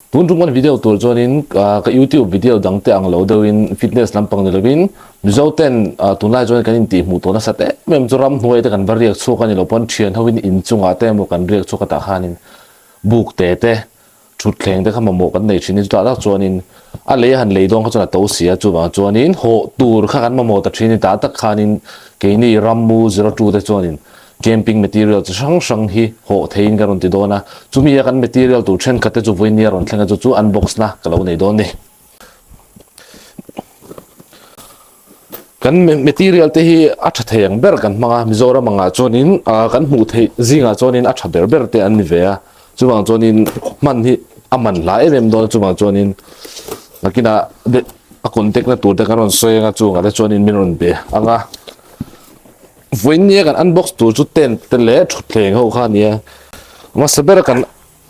tun rungan video tur chuanin ka YouTube video dangte ang lo deuhin fitness lampang ni lovin mizoten tunlai chuan kan in ti hmu to na sate mem churam hnuai te kan bariak chuka ni lo pon thian hoin in chunga te mo kan riak chuka ta khanin buk te te thut thleng te khama mo kan nei thini ta tak chuanin a le han leidong kha chuna to sia chuwa chuanin ho tur kha kan mo ta thini ta tak khanin keini rammu 02 te chuanin camping material chu sang sang hi ho thein garon ti dona chumi ya kan material tu then khate chu voin nia ron thlenga chu unbox na kalo nei don ni kan material te hi a tha theng ber kan manga mizora manga chonin kan mu thei zinga chonin a tha ber ber te an ni ve a chuwang chonin man hi aman la em don chuwang chonin nakina de a contact na tur te karon soenga chuanga te chonin minron be anga voin nia kan unbox tur chu ten te le thut thleng ho kha nia ma saber kan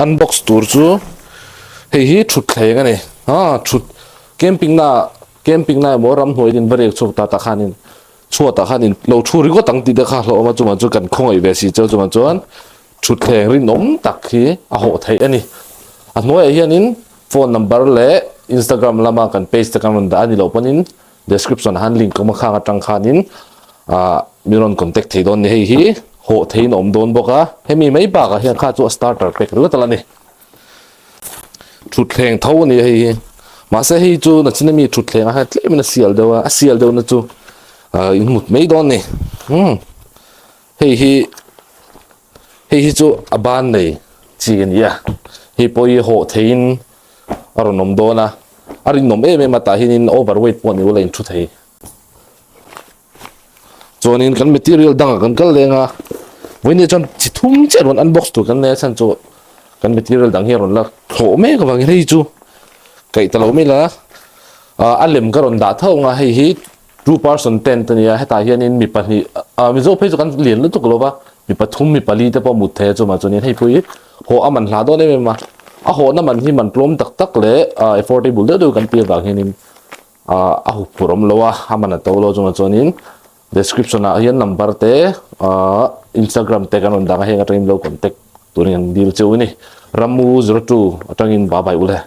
unbox tur chu hei hi thut thleng ani thut camping na mo ram hoi din barek chok ta khanin chua ta khanin lo thuri ko tang ti de kha lo ma chuma chu kan khongoi be si chu chuma chuan thut thleng rin nom tak hi a ho thei ani a noi hianin phone number le Instagram lama kan page ta kan da ani lo panin description han link ko ma kha atang khanin miron contact thei don ni hei hi ho thein om don boka hemi mai ba ka hian kha chu starter pack ru talani thut thleng tho ni hei ma se hei chu na chinami thut thleng a tlem na sial dewa a sial dew na chu in mut mai don ni hei hi chu aban nei chian ya hi poi ho thein aro nom dona ari nom e me mata hinin overweight pon ni ulain thu thei chuanin kan material dang kan kal lenga voini chan chithum che ron unbox tu kan ne chan chu kan material dang hi ron la tho me ka wang rei chu kai talo me la alem ka ron da thau nga hei hi 2% 10 tania heta hianin mi pani mi zo phei chu kan lian lu tu globa mi pathum mi pali te pa mut the chu ma chuanin hei pui ho aman hla do ne me ma a ho na man hi man plom tak tak le affordable de do kan pi ba hianin a hu purom lowa amana to lo chu ma chuanin description na hian number te Instagram te kanon dang he ka trim lo contact turin deal cheu ni ramu 02 atangin babai ule